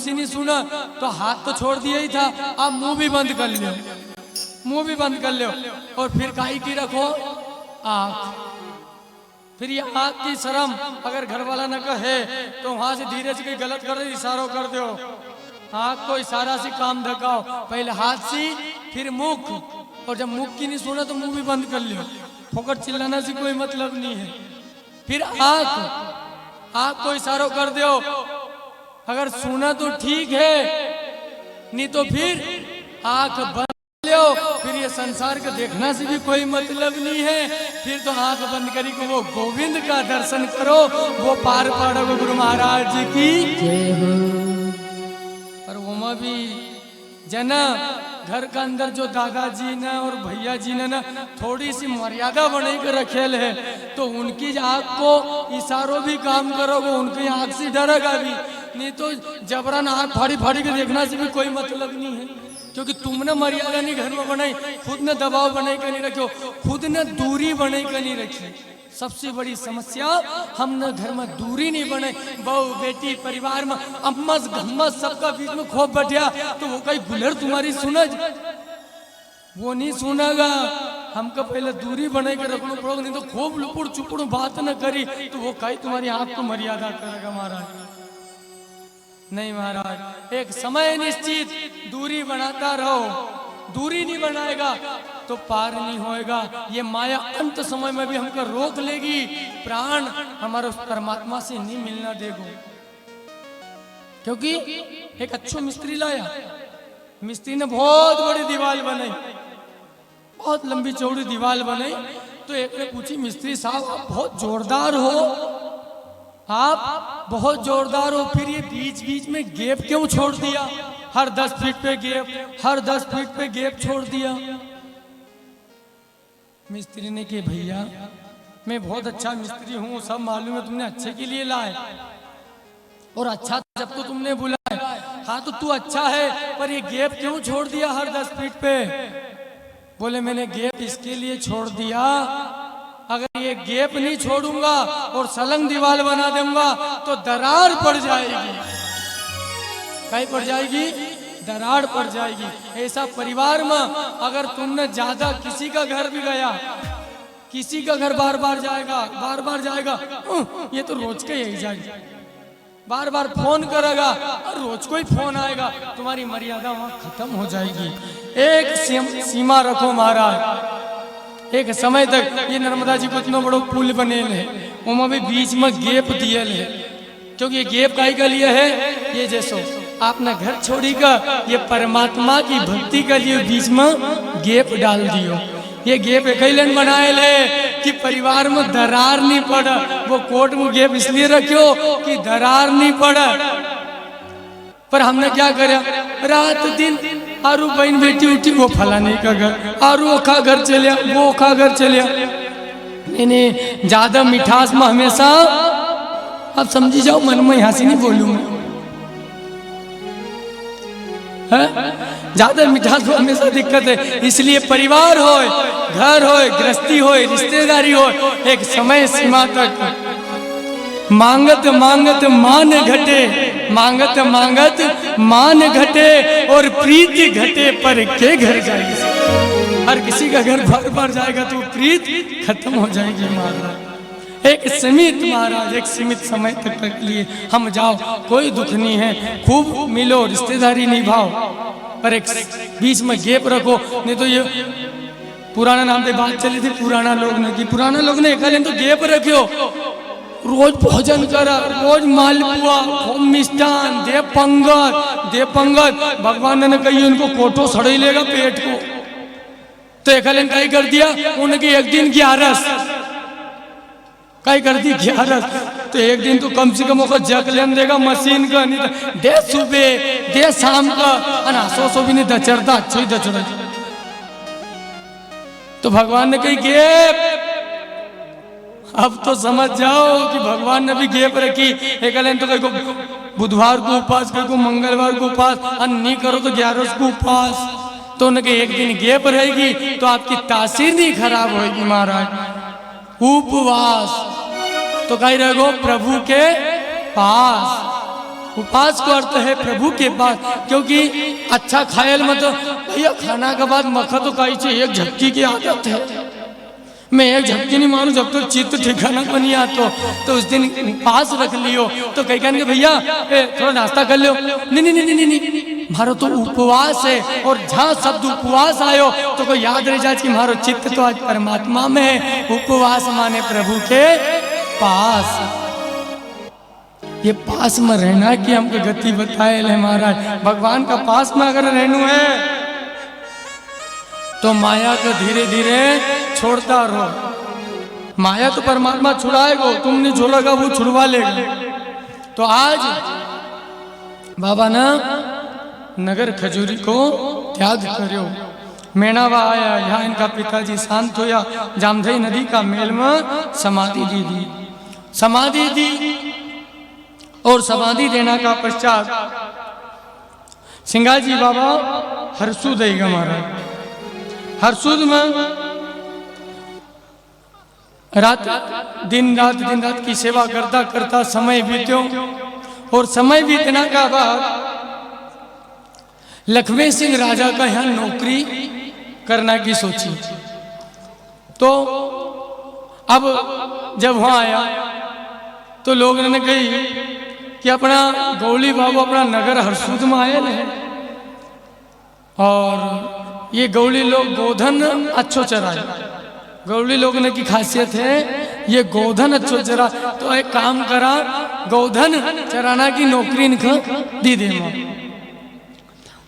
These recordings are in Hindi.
से नहीं सुना तो हाथ तो छोड़ दिया ही था, आप मुंह भी बंद कर लो, मुंह भी बंद कर लो। और फिर काहे की रखो आँख। फिर ये आँख की शर्म अगर घर वाला न कहे तो वहां से धीरे से कोई गलत कर दे, इशारा कर दो, आँख को इशारा से काम दिखाओ, पहले हाथ से फिर मुख, और जब मुख की नहीं सुना तो मुंह भी बंद कर लो। फोकट चिल्लाना से कोई मतलब नहीं है। फिर आँख, आँख को इशारा कर दो, अगर सुना तो ठीक है, नहीं तो फिर आँख बंद लो। फिर ये संसार का देखना से भी कोई मतलब नहीं है। फिर तो आंख बंद करी को वो गोविंद का दर्शन करो, वो पार पाड़ो गुरु महाराज की जय हो। पर वो भी जना घर का अंदर जो दादाजी ने और भैया जी ने ना थोड़ी सी मर्यादा बना कर रखेल है, तो उनकी आंख को इशारों भी काम करोगे, उनकी आंख से डरेगा भी, नहीं तो जबरन आंख फाड़ी फाड़ी के देखना से भी कोई मतलब नहीं है। क्योंकि तुमने मर्यादा नहीं घर में बनाई, खुद ने दबाव बनाई कर नहीं रखो, खुद ने दूरी बनाई कर नहीं रखी। सबसे बड़ी समस्या हमने घर में दूरी नहीं बनाई, बहू बेटी परिवार में अम्मस घम्मस सबका बीच में खोप बैठा, तो वो कहीं गुलर तुम्हारी सुनज वो नहीं सुनेगा। हमको पहले दूरी बनाई के रखना पड़ोगे, नहीं तो खूब लुपुड़ चुपुड़ बात न करी तो वो कहीं तुम्हारी आंख को मर्यादा करेगा महाराज। नहीं महाराज, एक समय निश्चित दूरी बनाता रहो, दूरी नहीं बनाएगा तो पार नहीं होएगा। ये माया अंत समय में भी हमको रोक लेगी, प्राण हमारे उस परमात्मा से नहीं मिलना देगो। क्योंकि एक अच्छा मिस्त्री लाया, मिस्त्री ने बहुत बड़ी दीवार बनाई, बहुत लंबी चौड़ी दीवार बनाई, तो एक ने पूछी मिस्त्री साहब आप बहुत जोरदार हो, आप बहुत जोरदार हो, फिर ये बीच बीच में गैप क्यों छोड़ दिया, हर 10 फीट पे गैप, हर 10 फीट पे गैप छोड़ दिया। मिस्त्री ने कहा भैया मैं बहुत अच्छा मिस्त्री हूँ, सब मालूम है, तुमने अच्छे के लिए लाए और अच्छा जब तो तुमने बुलाया, हाँ तो तू अच्छा है, पर ये गैप क्यों छोड़ दिया हर 10 फीट पे। बोले मैंने गैप इसके लिए छोड़ दिया, अगर ये गैप नहीं छोड़ूंगा और सलंग दीवार बना दूंगा तो दरार पड़ जाएगी। कहीं पड़ जाएगी? दरार पड़ जाएगी। ऐसा परिवार में अगर तुमने ज्यादा किसी का घर भी गया, किसी का घर बार बार जाएगा, बार बार जाएगा, ये तो रोज का यही जाएगा, बार बार फोन करेगा और रोज को ही फोन आएगा, तुम्हारी मर्यादा वहां खत्म हो जाएगी। एक सीमा रखो महाराज। एक समय तक ये नर्मदा जी को इतना बड़ा पुल बने है, उनमें भी बीच में गैप दिए है, क्योंकि ये गैप काहे का लिए है, ये जैसो आपने घर छोड़ी का ये परमात्मा की भक्ति के लिए बीच में गैप डाल दियो। ये गैप एक बनाए ले कि परिवार में दरार नहीं पड़ा, वो कोर्ट में गैप इसलिए रखियो कि दरार नहीं पड़ा। पर हमने क्या करा, रात दिन आरू बहन बेटी उठी, वो फलाने का घर, आरू ओखा घर चलिया, वो ओखा घर चलिया। नहीं ज्यादा मिठास में हमेशा आप समझी जाओ, मन में यहाँ से नहीं बोलूंगा, ज्यादा मिठास में हमेशा दिक्कत है। इसलिए परिवार हो, घर हो, गृहस्थी हो, रिश्तेदारी हो, एक समय सीमा तक मांगत मांगत मान घटे, मांगत मांगत मान घटे और प्रीति घटे पर के घर जाएगी। हर किसी का घर बार बार जाएगा तो प्रीत खत्म हो जाएगी महाराज। एक सीमित महाराज, एक सीमित समय तक के लिए हम जाओ, कोई दुख नहीं है, खूब मिलो, रिश्तेदारी निभाओ, पर एक बीच में गैप रखो। नहीं तो ये पुराना नाम पे बात चली थी, पुराना लोग ने की, पुराना लोग ने एक तो गैप रखियो, रोज भोजन करा, रोज मालपुआ, मिष्ठान दे पंगत। भगवान ने कही उनको कोठो सड़े लेगा पेट को, तो एक कहीं कर दिया उनकी एक दिन की आरस, कहीं कर दी 11, तो एक दिन तो कम से कम जग लेन देगा मशीन का, नहीं तो दे सुबह दे शाम का, सो भी नहीं दचरता, अच्छा ही दचरा। तो भगवान ने कही गैप, अब तो समझ जाओ कि भगवान ने भी गैप रखी। एक तो कहीं को बुधवार को उपवास, कहीं को मंगलवार को उपवास, नहीं करो तो 11 को उपवास, तो उनके एक दिन गैप रहेगी तो आपकी तासीर नहीं खराब होगी महाराज। उपवास तो कहीं रहो प्रभु के पास, उपवास को अर्थ है प्रभु के पास, क्योंकि अच्छा खायल मत भैया, खाना के बाद मक्खा तो काई चाहिए, एक झपकी की आदत है। मैं एक झपकी नहीं मारूं जब तक चित्त ठिकाना को नहीं आता। तो उस दिन पास रख लियो तो कहीं कहेंगे भैया थोड़ा नाश्ता कर लो, नहीं नहीं नहीं नहीं नहीं, मारो तो उपवास है। और जहाँ शब्द उपवास आयो तो कोई याद रह जाए कि मारो चित्त तो आज परमात्मा में है। उपवास माने प्रभु के पास, ये पास में रहना कि हमको गति बताए ले महाराज। भगवान का पास में अगर रहना है तो माया को धीरे धीरे छोड़ता रहो। माया तो परमात्मा छुड़ाएगा, तुम नहीं छोड़ेगा वो छुड़वा लेगा। तो आज बाबा ना नगर खजूरी को त्याग करो। मेणावा आया, यहाँ इनका पिताजी शांत होया, जामधई नदी का मेल में समाधि दी। समाधि दी और समाधि देना का पश्चात सिंगाजी बाबा हरसू देगा महाराज। हरसूद में दिन रात की सेवा करता करता समय बीत्यो। और समय बीतना का बाद लक्ष्मण सिंह राजा का यहाँ नौकरी करना की सोची। तो अब जब वहां आया तो लोगों ने कही कि अपना गौली बाबू अपना नगर हरसूद में आए है, और ये गौली लोग गोधन अच्छो चराए। गौली लोग ने की खासियत है ये गोधन अच्छो चरा। तो एक काम करा, गोधन चराना की नौकरी इनको दी दे।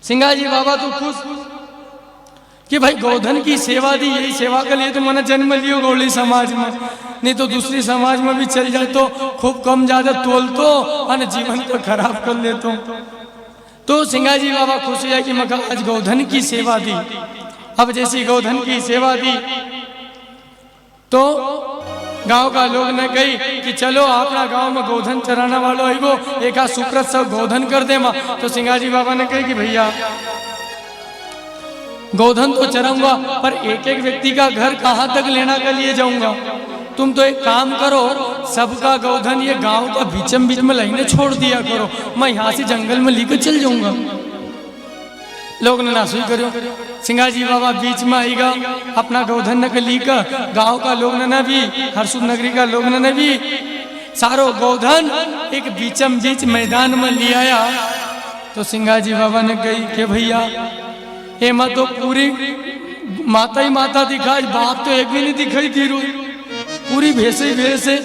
सिंगाजी बाबा तो खुश कि भाई गोधन की सेवा दी, यही सेवा के लिए तो मैंने जन्म लियो गौली समाज में, नहीं तो दूसरी समाज में भी चल जाए तो खूब कम ज्यादा तोल तो और जीवन को खराब कर ले। तो सिंगाजी बाबा खुश है कि मैं आज गोधन की सेवा दी। अब जैसी गोधन की सेवा दी तो गांव का लोग ने कही कि चलो अपना गांव में गोधन चराना वालों आएगो, एक सुकृत सब गोधन कर दे माँ। तो सिंगाजी बाबा ने कही कि भैया गोधन तो चराऊंगा पर एक एक व्यक्ति का घर कहाँ तक लेना के लिए जाऊंगा। तुम तो एक काम करो, सबका गोधन ये गांव का बीचम बीच में लाइने छोड़ दिया करो, मैं यहाँ से जंगल में लेकर चल जाऊंगा। लोग ने नासुई करो। सिंगाजी बाबा बीच में आएगा अपना गोधन न लीकर, गांव का लोग ने भी, हरसूद नगरी का लोग ने भी सारो गोधन एक बीचम बीच मैदान में ले आया। तो सिंगाजी बाबा ने कही कि भैया एमा तो पूरी माता ही माता दिखाई, बाप तो एक भी नहीं दिखाई थी, पूरी भेस ही भेस है।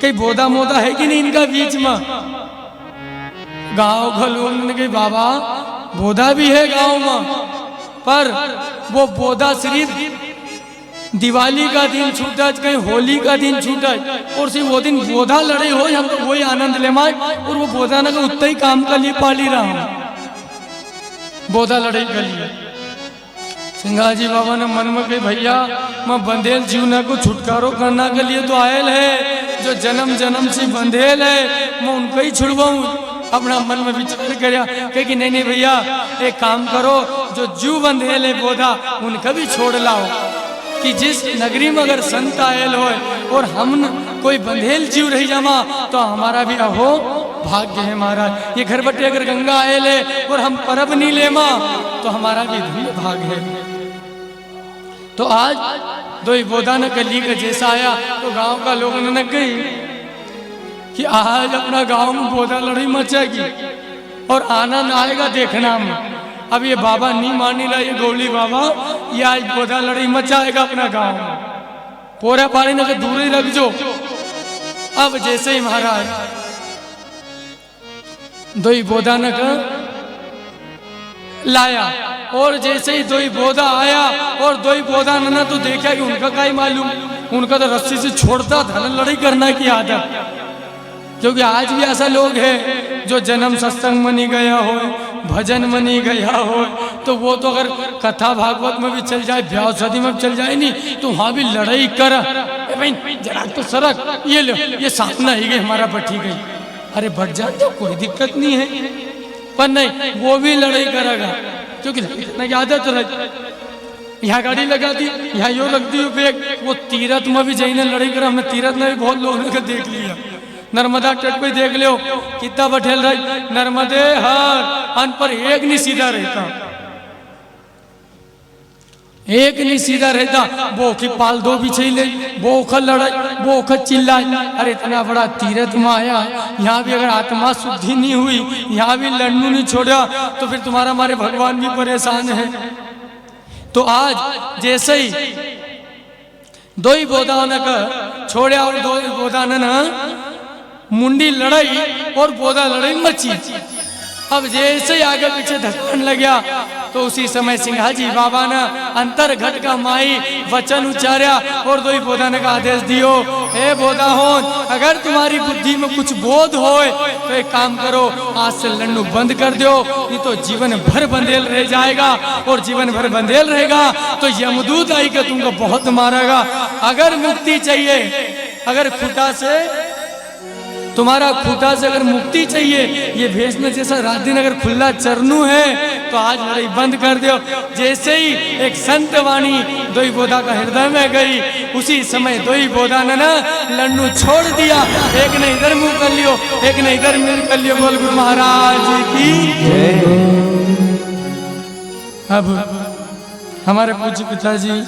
कहीं बोधा मोदा है कि नहीं इनका बीच में। गांव का लोग ने कही बाबा बोधा भी है गांव में, पर वो बोधा सिर्फ दिवाली का दिन छूटा, कहीं होली का दिन छूटा, और सिर्फ वो दिन बोधा लड़े हो, हम तो वही आनंद ले माए। और वो बोधा ना उतना ही काम का लिए पाली रहा हूं, बोधा लड़ाई कर लिए। सिंगाजी बाबा ने मन में कही भैया मैं बंधेल जीवना को छुटकारो करना के लिए तो आयल है, जो जन्म जन्म से बंधेल है मैं उनको ही छुड़वाऊं। अपना मन में विचार करया कि नहीं नहीं भैया एक काम करो, जो जीव बंधेल है बोधा उनका भी छोड़ लाओ। कि जिस नगरी में अगर संत आयल हो और हम कोई बंधेल जीव रही जमा तो हमारा भी अहो भाग्य है महाराज। ये घर बटे अगर गंगा आयल है और हम परब नहीं ले माँ तो हमारा भी धन्य भाग है। तो आज दो ही बोधा न कली का जैसा आया तो गांव का लोगों ने कही कि आज अपना गांव में बोधा लड़ाई मचेगी और आनंद आएगा देखना में। अब ये बाबा नहीं मानी रहा, ये गौली बाबा ये आज बोधा लड़ाई मचाएगा अपना गांव में, पोरा पानी न दूर ही रख जो। अब जैसे ही महाराज दो ही बोधा न लाया और जैसे ही दो ही बोधा आया और दो ही बोधा न तो देखा कि उनका क्या ही मालूम, उनका तो रस्सी से छोड़ता धन लड़ाई करना की आदत। क्योंकि आज भी ऐसा लोग है जो जन्म सत्संग में नहीं गया हो, भजन में नहीं गया हो, तो वो तो अगर कथा भागवत में भी चल जाए, ब्याह शादी में भी चल जाए नहीं तो वहां भी लड़ाई कर भाई जरा तो सरक ये लो ये सामना ही गई हमारा बठी गई, अरे बढ़ जाए तो कोई दिक्कत नहीं है। पर नहीं वो भी लड़ाई करेगा क्योंकि आदत रही। यहाँ गाड़ी लगा दी, यहाँ यो रख दी बैग, वो तीरथ में भी जाइने लड़ाई कर। हमने तीरथ में भी बहुत लोगों ने देख लिया, नर्मदा तट पे देख लो कितना बठेल रही नर्मदे हर अन पर एक नहीं सीधा रहता, एक नहीं सीधा रहता। वो की पाल दो भी ले, वो खल लड़ाई, वो खल चिल्लाई। अरे इतना बड़ा तीर्थ में आया, यहाँ भी अगर आत्मा शुद्धि नहीं हुई, यहाँ भी लड़नू नहीं छोड़ा, तो फिर तुम्हारा हमारे भगवान भी परेशान है। तो आज जैसे ही दो ही बोधान का छोड़े और दो ही बोधान मुंडी लड़ाई और बोधा लड़ाई मची। अब जैसे ही आगे पीछे धक्कन लग गया तो उसी समय सिंघाजी बाबा ने अंतर घट का माई वचन उच्चारा और दो ही बोधान का आदेश दियो, हे बोधाहोन, अगर तुम्हारी बुद्धि में कुछ बोध होए तो एक काम करो, आज से लड़नू बंद कर दो, नहीं तो जीवन भर बंधेल रह जाएगा, और जीवन भर बंधेल रहेगा तो यमदूत आई के तुमको बहुत मारेगा। अगर मुक्ति चाहिए, अगर खुदा से तुम्हारा खुदा से अगर मुक्ति चाहिए, ये भेष में जैसा रात दिन अगर खुला चरनू है तो आज लड़ाई बंद कर दो। जैसे ही एक संत वाणी दो ही बोधा का हृदय में गई, उसी समय दो ही बोधा ने ना लड़नू छोड़ दिया। एक ने इधर मुंह कर लियो, एक ने इधर मुंह कर लियो। बोल गुरु महाराज की। अब हमारे पूज्य पिताजी